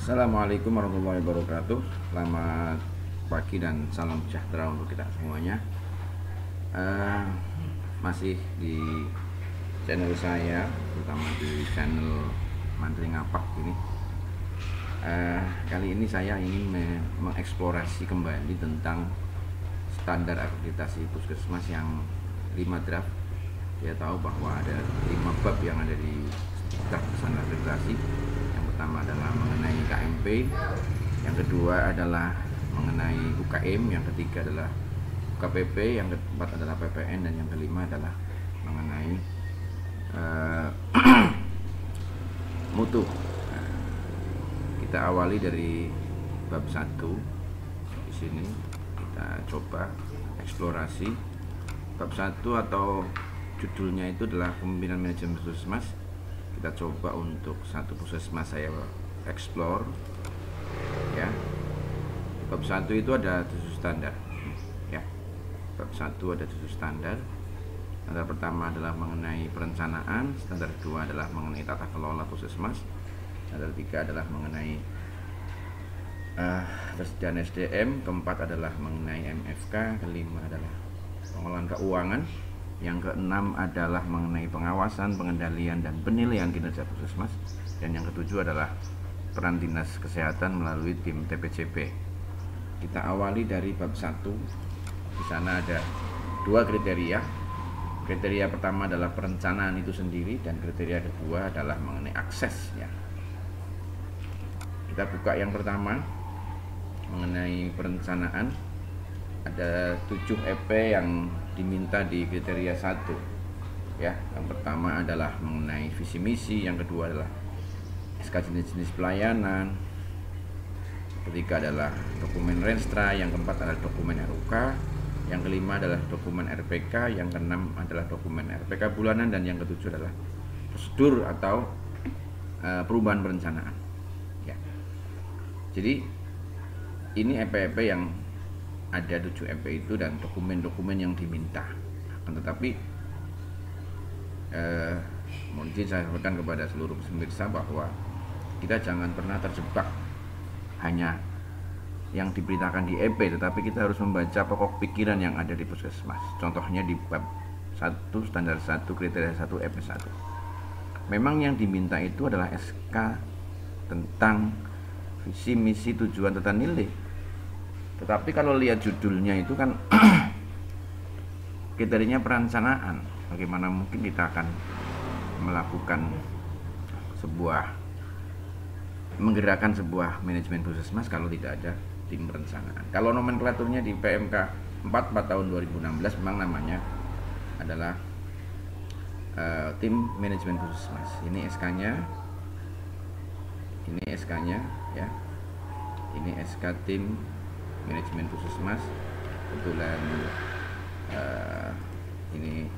Assalamualaikum warahmatullahi wabarakatuh. Selamat pagi dan salam sejahtera untuk kita semuanya. Masih di channel saya, terutama di channel Mantri Ngapak ini. Kali ini saya ingin mengeksplorasi kembali tentang standar akreditasi puskesmas yang 5 draft. Dia tahu bahwa ada 5 bab yang ada di draft standar akreditasi. Yang pertama adalah mengenai KMP, yang kedua adalah mengenai UKM, yang ketiga adalah UKPP, yang keempat adalah PPN, dan yang kelima adalah mengenai mutu. Kita awali dari bab 1. Di sini kita coba eksplorasi bab 1, atau judulnya itu adalah kepemimpinan manajemen puskesmas. Kita coba untuk satu puskesmas saya explore ya. Bab 1 itu ada 7 standar ya. Bab 1 ada 7 standar. Standar pertama adalah mengenai perencanaan, standar kedua adalah mengenai tata kelola puskesmas, standar 3 adalah mengenai persediaan SDM, keempat adalah mengenai MFK, kelima adalah pengelolaan keuangan, yang keenam adalah mengenai pengawasan, pengendalian, dan penilaian kinerja puskesmas, dan yang ketujuh adalah peran dinas kesehatan melalui tim TPCP. Kita awali dari bab 1. Di sana ada 2 kriteria. Kriteria pertama adalah perencanaan itu sendiri, dan kriteria kedua adalah mengenai akses ya. Kita buka yang pertama mengenai perencanaan. Ada 7 EP yang diminta di kriteria 1 ya. Yang pertama adalah mengenai visi misi, yang kedua adalah SK jenis-jenis pelayanan, ketiga adalah dokumen Renstra, yang keempat adalah dokumen RUK, yang kelima adalah dokumen RPK, yang keenam adalah dokumen RPK bulanan, dan yang ketujuh adalah prosedur atau perubahan perencanaan ya. Jadi ini EP-EP yang ada 7 EP itu dan dokumen-dokumen yang diminta. Akan tetapi mungkin saya sampaikan kepada seluruh pemirsa bahwa kita jangan pernah terjebak hanya yang diberitakan di EP, tetapi kita harus membaca pokok pikiran yang ada di puskesmas. Contohnya di bab 1 standar 1 kriteria 1 EP 1. Memang yang diminta itu adalah SK tentang visi misi tujuan tata nilai. Tetapi kalau lihat judulnya itu kan kriterianya perencanaan. Bagaimana mungkin kita akan melakukan menggerakkan sebuah manajemen puskesmas kalau tidak ada tim perencanaan. Kalau nomenklaturnya di PMK 44 tahun 2016 memang namanya adalah tim manajemen puskesmas. Ini SK-nya. Ini SK-nya ya. Ini SK tim manajemen puskesmas. Kebetulan ini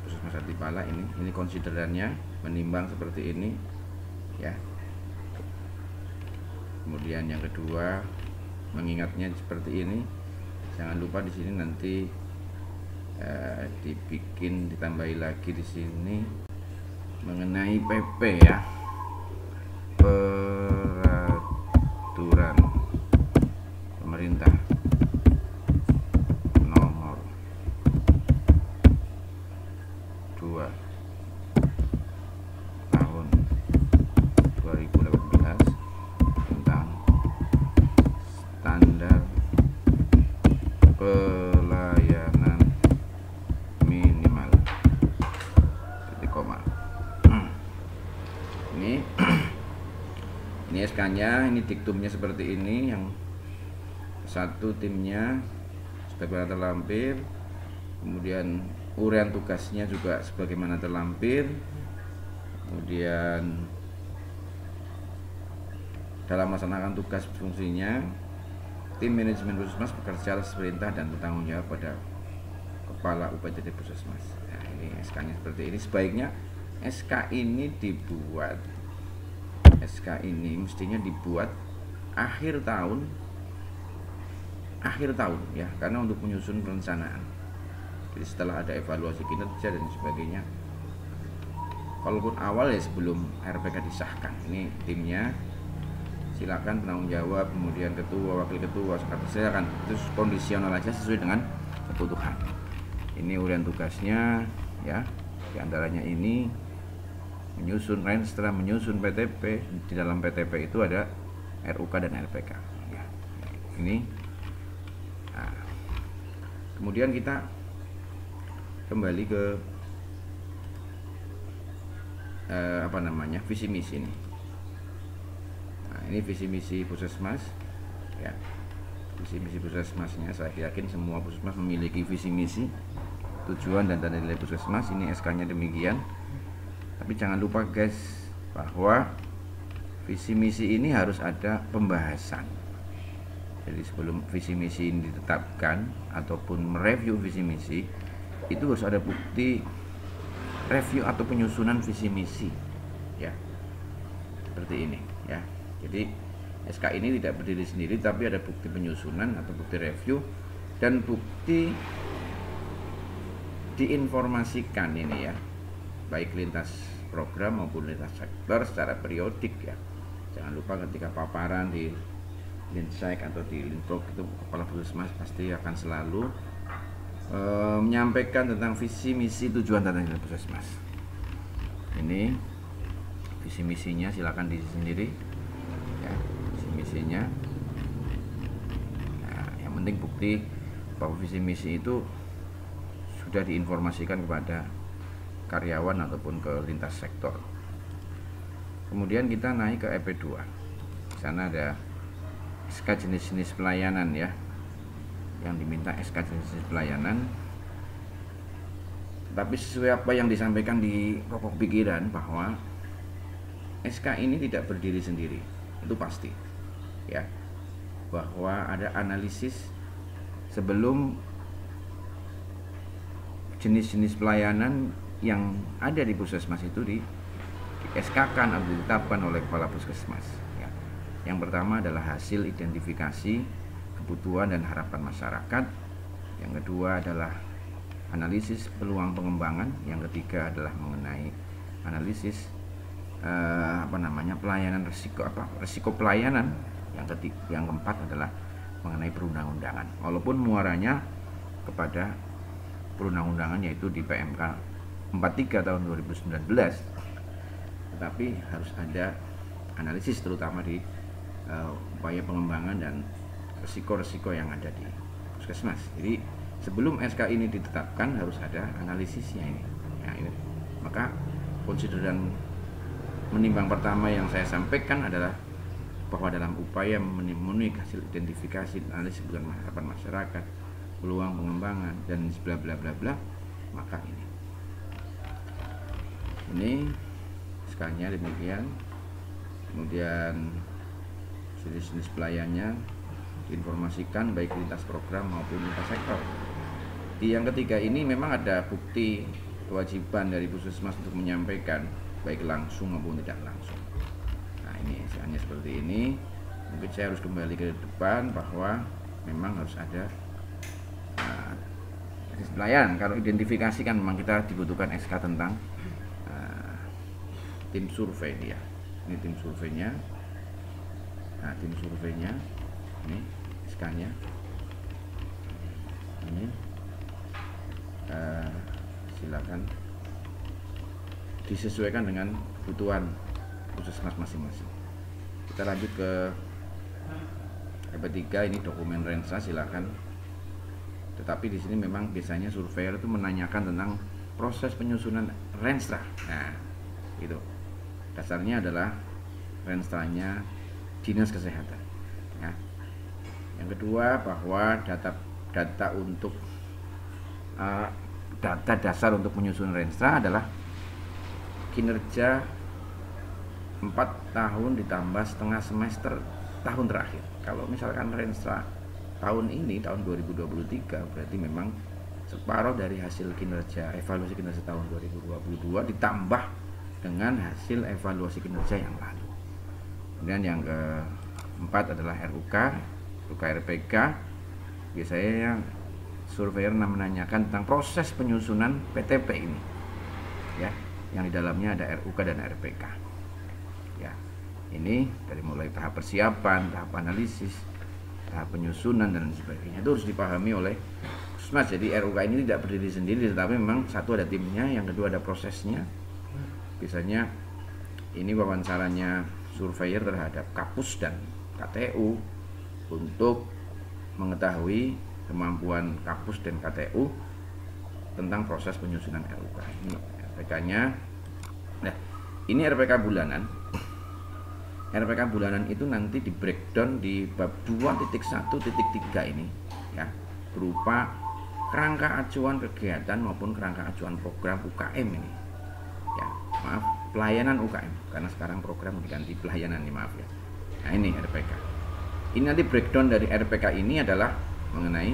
puskesmas Artipala, ini konsiderannya menimbang seperti ini ya. Kemudian yang kedua mengingatnya seperti ini. Jangan lupa di sini nanti ditambahi lagi di sini mengenai PP ya, peraturan pemerintah nomor 2 tahun 2018 tentang standar pelayanan minimal titik koma. Ini SK-nya, ini diktumnya seperti ini. Yang satu timnya sebagaimana terlampir, kemudian uraian tugasnya juga sebagaimana terlampir, kemudian dalam melaksanakan tugas fungsinya tim manajemen puskesmas bekerja atas perintah dan bertanggung jawab pada kepala UPTD puskesmas. Nah, ini SK-nya seperti ini. Sebaiknya SK ini mestinya dibuat akhir tahun ya, karena untuk menyusun perencanaan. Jadi setelah ada evaluasi kinerja dan sebagainya, Kalaupun awal ya sebelum RPK disahkan. Ini timnya, silakan penanggung jawab, kemudian ketua, wakil ketua, sekretaris, silakan. Terus kondisional aja sesuai dengan kebutuhan. Ini urian tugasnya ya. Di antaranya ini menyusun renstra, menyusun PTP. Di dalam PTP itu ada RUK dan RPK ya. Ini nah, kemudian kita kembali ke visi misi ini. Nah, ini visi misi Puskesmas ya. Visi misi Puskesmasnya saya yakin semua Puskesmas memiliki visi misi, tujuan dan tanda nilai Puskesmas. Ini SK-nya demikian. Tapi jangan lupa guys, bahwa visi misi ini harus ada pembahasan. Jadi sebelum visi misi ini ditetapkan ataupun mereview visi misi, itu harus ada bukti review atau penyusunan visi misi ya, seperti ini ya. Jadi SK ini tidak berdiri sendiri, tapi ada bukti penyusunan atau bukti review dan bukti diinformasikan ini ya, baik lintas program maupun lintas sektor secara periodik ya. Jangan lupa ketika paparan di Linsek atau di Linprog itu kepala Puskesmas pasti akan selalu menyampaikan tentang visi misi tujuan dan tanda nilai Puskesmas. Ini visi misinya, silakan diisi sendiri ya, visi misinya. Nah, yang penting bukti bahwa visi misi itu sudah diinformasikan kepada karyawan ataupun ke lintas sektor. Kemudian kita naik ke EP2. Di sana ada SK jenis-jenis pelayanan ya, yang diminta SK jenis pelayanan. Tapi sesuai apa yang disampaikan di pokok pikiran, bahwa SK ini tidak berdiri sendiri, itu pasti ya, bahwa ada analisis sebelum jenis-jenis pelayanan yang ada di Puskesmas itu di SK-kan atau ditetapkan oleh kepala Puskesmas ya. Yang pertama adalah hasil identifikasi kebutuhan dan harapan masyarakat. Yang kedua adalah analisis peluang pengembangan. Yang ketiga adalah mengenai analisis pelayanan risiko pelayanan. Yang keempat adalah mengenai perundang-undangan. Walaupun muaranya kepada perundang-undangan yaitu di PMK 43 tahun 2019, tetapi harus ada analisis terutama di upaya pengembangan dan resiko-resiko yang ada di Puskesmas. Jadi sebelum SK ini ditetapkan harus ada analisisnya ini. Ya, ini. Maka konsideran menimbang pertama yang saya sampaikan adalah bahwa dalam upaya memenuhi hasil identifikasi analisis kebutuhan harapan masyarakat, peluang pengembangan dan bla bla bla bla, maka ini SK-nya demikian. Kemudian jenis-jenis pelayannya diinformasikan baik lintas program maupun lintas sektor. Di yang ketiga ini memang ada bukti kewajiban dari Puskesmas untuk menyampaikan baik langsung maupun tidak langsung. Nah, ini hanya seperti ini. Mungkin saya harus kembali ke depan bahwa memang harus ada pelayanan. Kalau identifikasi kan memang kita dibutuhkan SK tentang tim survei dia. Ini tim surveinya. Nah, tim surveinya ini SK-nya ini silakan disesuaikan dengan kebutuhan Puskesmas masing-masing. Kita lanjut ke EP3, ini dokumen Renstra, silakan. Tetapi di sini memang biasanya surveyor itu menanyakan tentang proses penyusunan Renstra. Nah, itu dasarnya adalah Renstranya Dinas Kesehatan ya. Yang kedua bahwa data untuk data dasar untuk menyusun Renstra adalah kinerja 4 tahun ditambah setengah semester tahun terakhir. Kalau misalkan Renstra tahun ini tahun 2023 berarti memang separuh dari hasil kinerja, evaluasi kinerja tahun 2022 ditambah dengan hasil evaluasi kinerja yang lalu. Kemudian yang keempat adalah RUK RPK. Biasanya surveyor menanyakan tentang proses penyusunan PTP ini ya. yang di dalamnya ada RUK dan RPK. Ya, ini dari mulai tahap persiapan, tahap analisis, tahap penyusunan dan sebagainya itu harus dipahami oleh Puskesmas. Jadi RUK ini tidak berdiri sendiri, tetapi memang satu ada timnya, yang kedua ada prosesnya. Biasanya ini wawancaranya surveyor terhadap Kapus dan KTU untuk mengetahui kemampuan Kapus dan KTU tentang proses penyusunan RUK. Ini RPK-nya. Nah, ini RPK bulanan. RPK bulanan itu nanti di breakdown di bab 2.1.3 ini ya, berupa kerangka acuan kegiatan maupun kerangka acuan program UKM ini. Ya, maaf, pelayanan UKM karena sekarang program diganti pelayanan nih, maaf ya. Nah, ini RPK. Ini nanti breakdown dari RPK ini adalah mengenai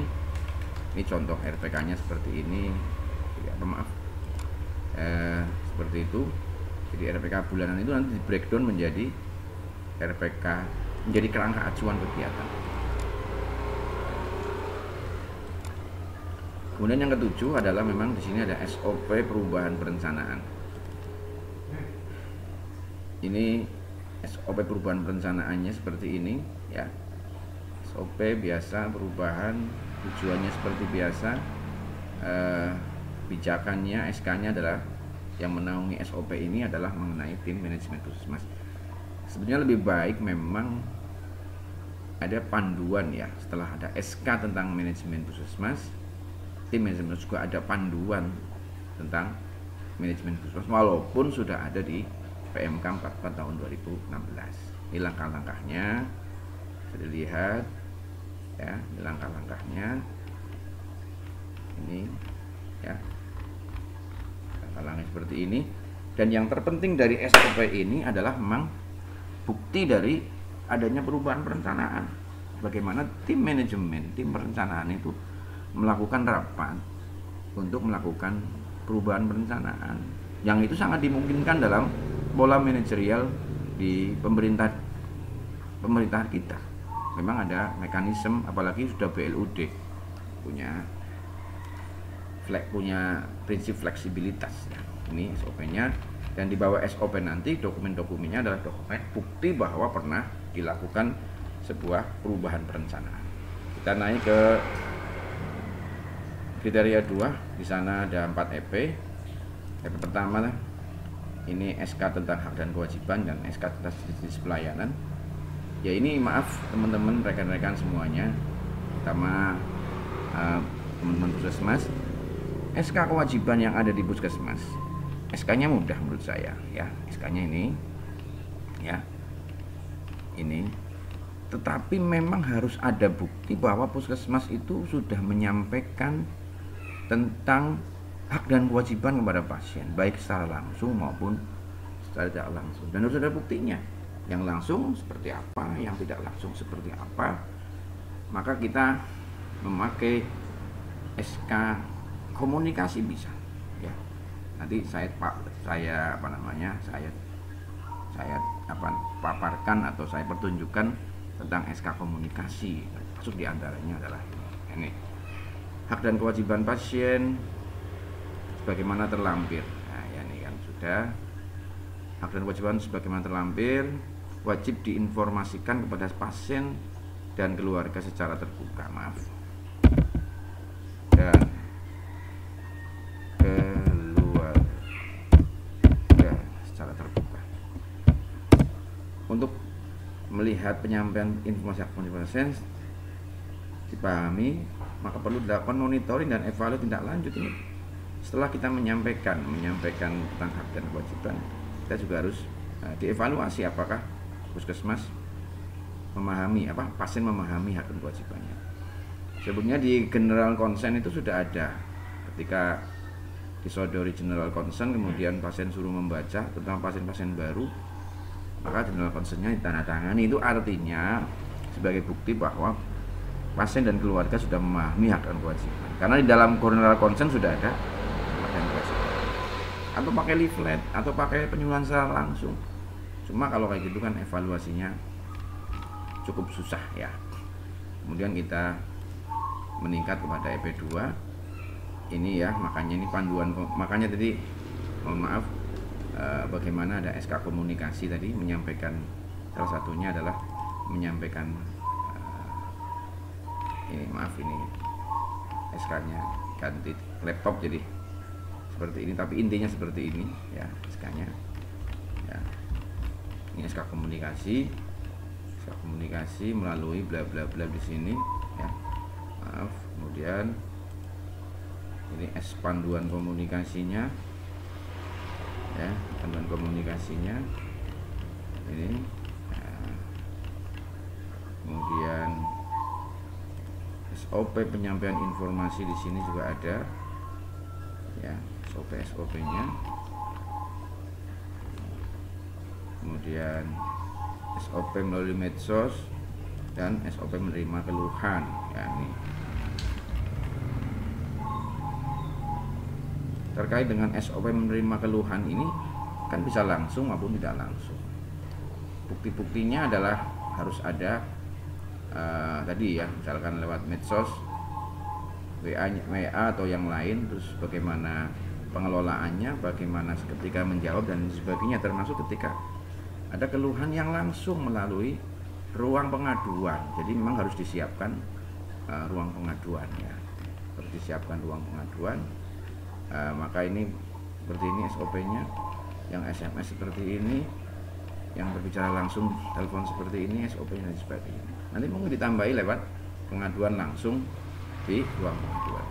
ini contoh RPK-nya seperti ini. Ya, maaf. Seperti itu. Jadi RPK bulanan itu nanti di breakdown menjadi RPK, menjadi kerangka acuan kegiatan. Kemudian yang ketujuh adalah memang di sini ada SOP perubahan perencanaan. Ini SOP perubahan perencanaannya seperti ini ya. SOP biasa perubahan, tujuannya seperti biasa. Pijakannya, SK-nya adalah yang menaungi SOP ini adalah mengenai tim manajemen Puskesmas. Sebenarnya lebih baik memang ada panduan ya, setelah ada SK tentang manajemen Puskesmas, tim manajemen juga ada panduan tentang manajemen Puskesmas walaupun sudah ada di PMK 44 tahun 2016. Ini langkah-langkahnya bisa dilihat ya, ini langkah-langkahnya ini ya, langkah-langkah seperti ini. Dan yang terpenting dari SOP ini adalah memang bukti dari adanya perubahan perencanaan. Bagaimana tim manajemen, tim perencanaan itu melakukan rapat untuk melakukan perubahan perencanaan, yang itu sangat dimungkinkan dalam pola manajerial di pemerintahan kita. Memang ada mekanisme, apalagi sudah BLUD punya prinsip fleksibilitas ya. Ini SOP-nya, dan di bawah SOP nanti dokumen-dokumennya adalah dokumen bukti bahwa pernah dilakukan sebuah perubahan perencanaan. Kita naik ke kriteria 2, di sana ada 4 EP. EP pertama ini SK tentang hak dan kewajiban dan SK tentang jenis pelayanan. Ya ini maaf teman-teman, rekan-rekan semuanya, terutama teman-teman Puskesmas, SK kewajiban yang ada di Puskesmas, SK-nya mudah menurut saya ya, SK-nya ini ya, ini. Tetapi memang harus ada bukti bahwa Puskesmas itu sudah menyampaikan tentang hak dan kewajiban kepada pasien, baik secara langsung maupun secara tidak langsung, dan harus ada buktinya. Yang langsung seperti apa, yang tidak langsung seperti apa. Maka kita memakai SK komunikasi bisa ya. Nanti saya paparkan atau saya pertunjukkan tentang SK komunikasi. Masuk diantaranya adalah ini hak dan kewajiban pasien sebagaimana terlampir. Nah, ya ini kan sudah hak dan kewajiban sebagaimana terlampir, wajib diinformasikan kepada pasien dan keluarga secara terbuka, maaf, dan keluarga secara terbuka. Untuk melihat penyampaian informasi hak kewajiban pasien dipahami, maka perlu dilakukan monitoring dan evaluasi tindak lanjut ini. Setelah kita menyampaikan tentang hak dan kewajiban, kita juga harus dievaluasi apakah Puskesmas memahami, pasien memahami hak dan kewajibannya. Sebelumnya di general consent itu sudah ada, ketika disodori general consent kemudian pasien suruh membaca tentang pasien-pasien baru, maka general consentnya ditandatangani. Itu artinya sebagai bukti bahwa pasien dan keluarga sudah memahami hak dan kewajiban, karena di dalam general consent sudah ada hak dan kewajiban. Atau pakai leaflet atau pakai penyuluhan secara langsung. Cuma kalau kayak gitu kan evaluasinya cukup susah ya. Kemudian kita meningkat kepada EP2 ini ya, makanya ini panduan, makanya tadi mohon maaf bagaimana ada SK komunikasi tadi, menyampaikan salah satunya adalah menyampaikan ini, maaf, ini SK-nya ganti laptop jadi seperti ini, tapi intinya seperti ini ya SK-nya ya. Ini SK komunikasi melalui bla bla bla di sini ya, maaf. Kemudian ini S panduan komunikasinya ya, panduan komunikasinya ini ya. Kemudian SOP penyampaian informasi di sini juga ada ya, SOP-nya. Kemudian SOP melalui medsos dan SOP menerima keluhan ya. Ini terkait dengan SOP menerima keluhan ini kan bisa langsung maupun tidak langsung. Bukti-buktinya adalah harus ada tadi ya, misalkan lewat medsos, WA atau yang lain, terus bagaimana pengelolaannya, bagaimana ketika menjawab dan sebagainya, termasuk ketika ada keluhan yang langsung melalui ruang pengaduan. Jadi memang harus disiapkan ruang pengaduan ya, harus disiapkan ruang pengaduan. Maka ini seperti ini SOP-nya, yang SMS seperti ini, yang berbicara langsung telepon seperti ini, SOP-nya dan sebagainya. Nanti mungkin ditambahi lewat pengaduan langsung di ruang pengaduan.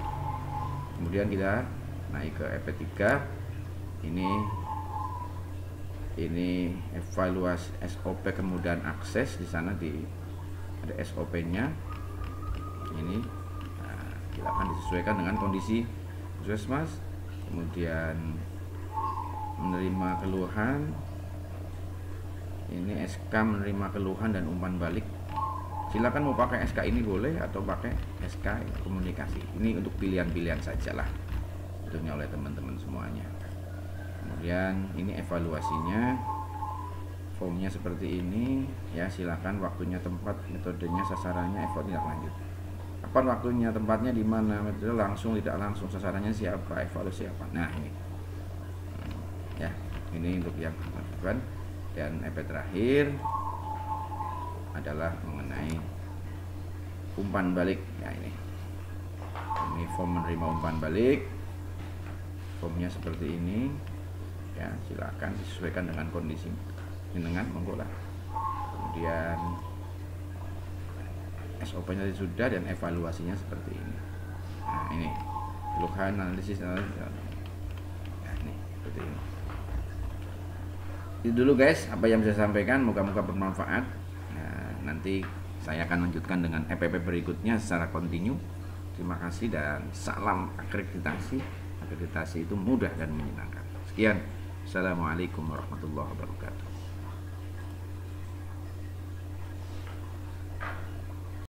Kemudian kita naik ke EP3. Ini evaluasi SOP kemudian akses, di sana ada SOP-nya. Ini silakan disesuaikan dengan kondisi puskesmas. Kemudian menerima keluhan, ini SK menerima keluhan dan umpan balik. Silakan mau pakai SK ini boleh atau pakai SK komunikasi. Ini untuk pilihan-pilihan sajalah tentunya oleh teman-teman semuanya. Kemudian ini evaluasinya, formnya seperti ini ya. Silakan waktunya, tempat, metodenya, sasarannya, evaluasi tidak lanjut. Kapan waktunya, tempatnya di mana, metode langsung, tidak langsung, sasarannya siapa, evaluasi apa. Nah ini ya, ini untuk yang lakukan. Dan EP terakhir adalah mengenai umpan balik ya. Ini form menerima umpan balik, formnya seperti ini ya. Silakan disesuaikan dengan kondisi dengan monggo lah. Kemudian SOP-nya sudah dan evaluasinya seperti ini. Nah ini keluhan, analisis ya, ini seperti ini. Itu dulu guys apa yang bisa saya sampaikan, moga-moga bermanfaat. Nah, nanti saya akan lanjutkan dengan EPP berikutnya secara kontinu. Terima kasih dan salam akreditasi. Akreditasi itu mudah dan menyenangkan. Sekian, assalamualaikum warahmatullahi wabarakatuh.